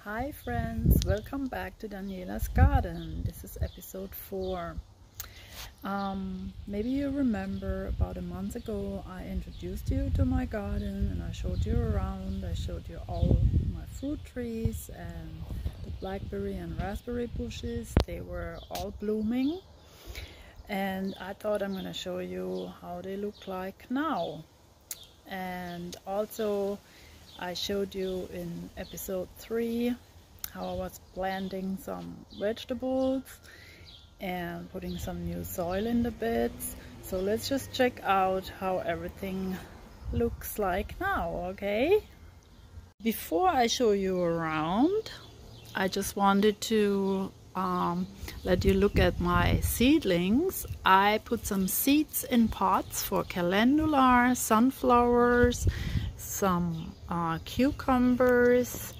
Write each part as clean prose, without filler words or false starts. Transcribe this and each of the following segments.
Hi friends, welcome back to Daniela's garden. This is episode 4. Maybe you remember about a month ago I introduced you to my garden and I showed you around. I showed you all my fruit trees and the blackberry and raspberry bushes. They were all blooming, and I thought I'm going to show you how they look like now. And also I showed you in episode 3 how I was planting some vegetables and putting some new soil in the beds. So let's just check out how everything looks like now, okay? Before I show you around, I just wanted to let you look at my seedlings. I put some seeds in pots for calendula, sunflowers, some cucumbers,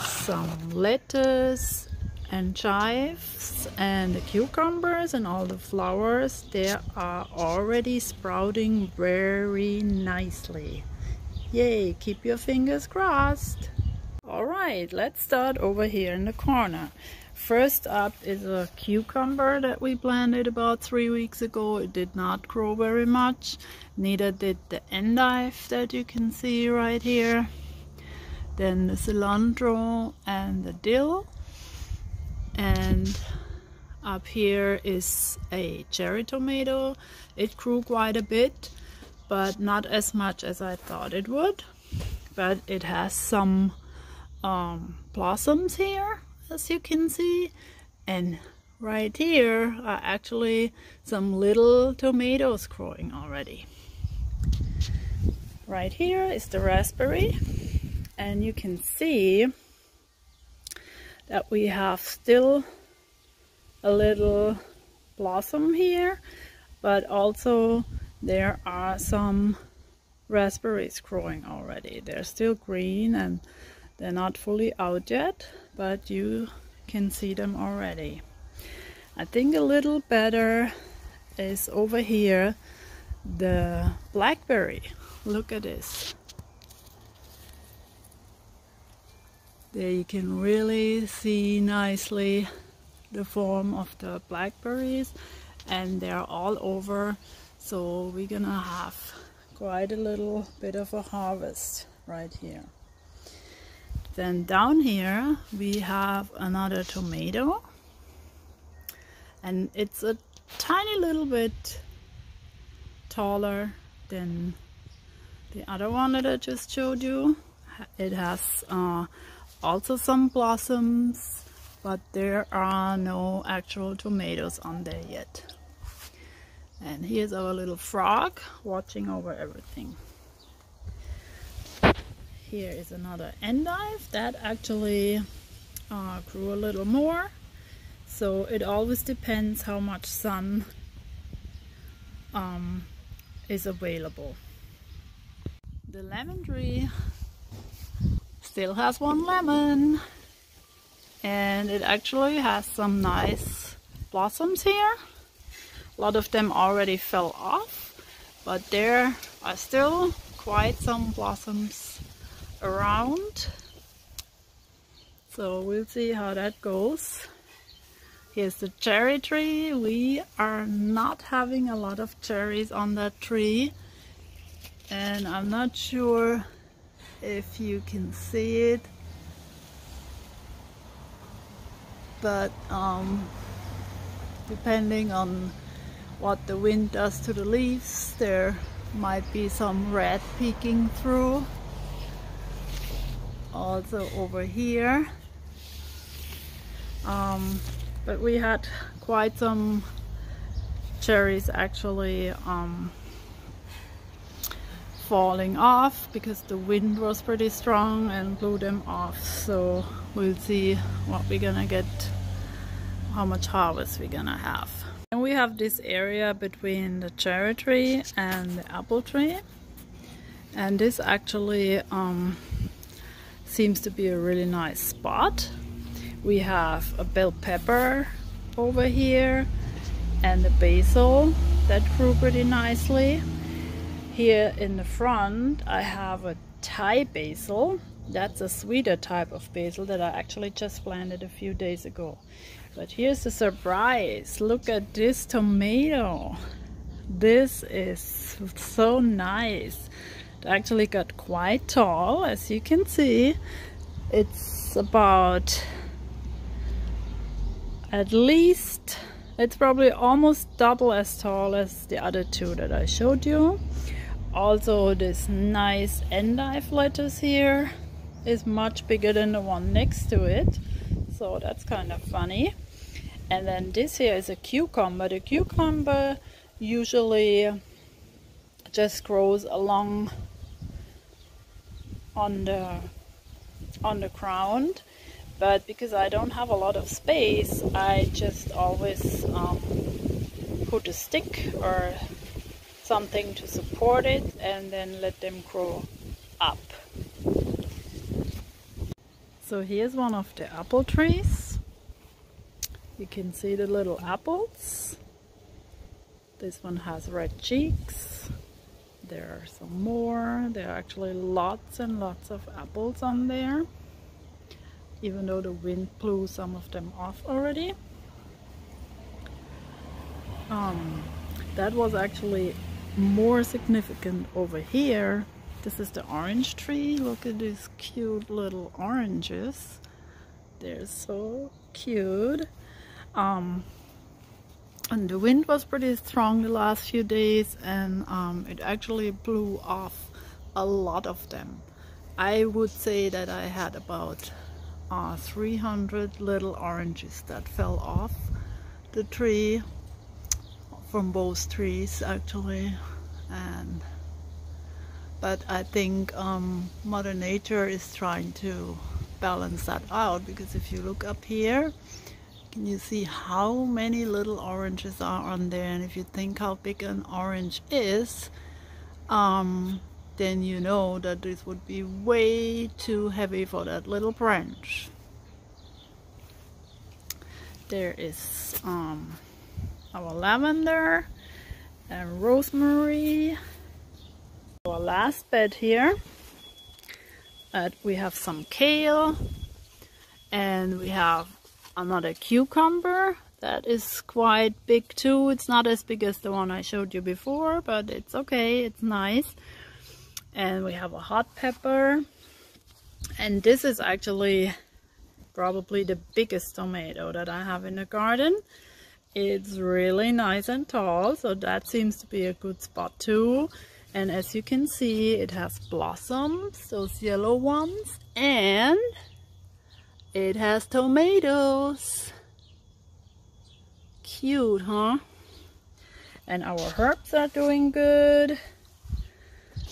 some lettuce and chives, and the cucumbers and all the flowers, they are already sprouting very nicely. Yay, keep your fingers crossed. Alright, let's start over here in the corner. First up is a cucumber that we planted about 3 weeks ago. It did not grow very much. Neither did the endive that you can see right here. Then the cilantro and the dill. And up here is a cherry tomato. It grew quite a bit, but not as much as I thought it would. But it has some blossoms here, as you can see, and right here are actually some little tomatoes growing already. Right here is the raspberry, and you can see that we have still a little blossom here, but also there are some raspberries growing already. They're still green and they're not fully out yet, but you can see them already. I think a little better is over here the blackberry. Look at this. There you can really see nicely the form of the blackberries, and they're all over, so we're gonna have quite a little bit of a harvest right here. Then down here we have another tomato, and it's a tiny little bit taller than the other one that I just showed you. It has also some blossoms, but there are no actual tomatoes on there yet. And here's our little frog watching over everything. Here is another endive that actually grew a little more. So it always depends how much sun is available. The lemon tree still has one lemon, and it actually has some nice blossoms here. A lot of them already fell off, but there are still quite some blossoms around, so we'll see how that goes. Here's the cherry tree. We are not having a lot of cherries on that tree, and I'm not sure if you can see it, but depending on what the wind does to the leaves, there might be some red peeking through. Also over here, but we had quite some cherries actually falling off because the wind was pretty strong and blew them off. So we'll see what we're gonna get, how much harvest we're gonna have. And we have this area between the cherry tree and the apple tree, and this actually seems to be a really nice spot. We have a bell pepper over here and the basil that grew pretty nicely. Here in the front I have a Thai basil That's a sweeter type of basil that I actually just planted a few days ago. But here's the surprise. Look at this tomato. This is so nice. It actually got quite tall, as you can see. It's about, at least, it's probably almost double as tall as the other two that I showed you. Also, this nice endive lettuce here is much bigger than the one next to it. So that's kind of funny. And then this here is a cucumber. The cucumber usually just grows along on the ground, but because I don't have a lot of space, I just always put a stick or something to support it and then let them grow up. So here's one of the apple trees. You can see the little apples. This one has red cheeks. There are some more. There are actually lots and lots of apples on there, even though the wind blew some of them off already. That was actually more significant over here. This is the orange tree. Look at these cute little oranges. They're so cute. And the wind was pretty strong the last few days, and it actually blew off a lot of them. I would say that I had about 300 little oranges that fell off the tree, from both trees actually. But I think Mother Nature is trying to balance that out, because if you look up here, can you see how many little oranges are on there? And if you think how big an orange is, then you know that this would be way too heavy for that little branch. There is our lavender and rosemary. Our last bed here, we have some kale, and we have another cucumber that is quite big too. It's not as big as the one I showed you before, but it's okay, it's nice. And we have a hot pepper, and this is actually probably the biggest tomato that I have in the garden. It's really nice and tall, so that seems to be a good spot too. And as you can see, it has blossoms, those yellow ones, and it has tomatoes. Cute, huh? And our herbs are doing good.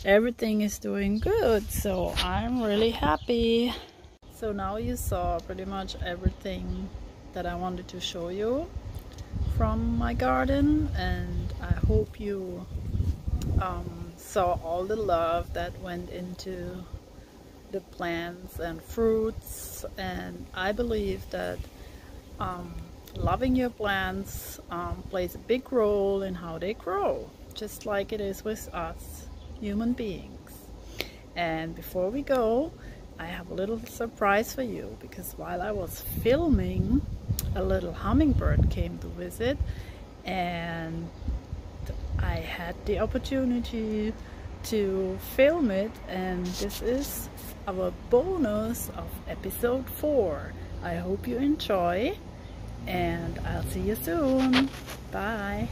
Everything is doing good, so I'm really happy. So now you saw pretty much everything that I wanted to show you from my garden, and I hope you saw all the love that went into the plants and fruits. And I believe that loving your plants plays a big role in how they grow, just like it is with us human beings. And before we go, I have a little surprise for you, because while I was filming, a little hummingbird came to visit, and I had the opportunity to film it, and this is our bonus of episode 4. I hope you enjoy, and I'll see you soon. Bye.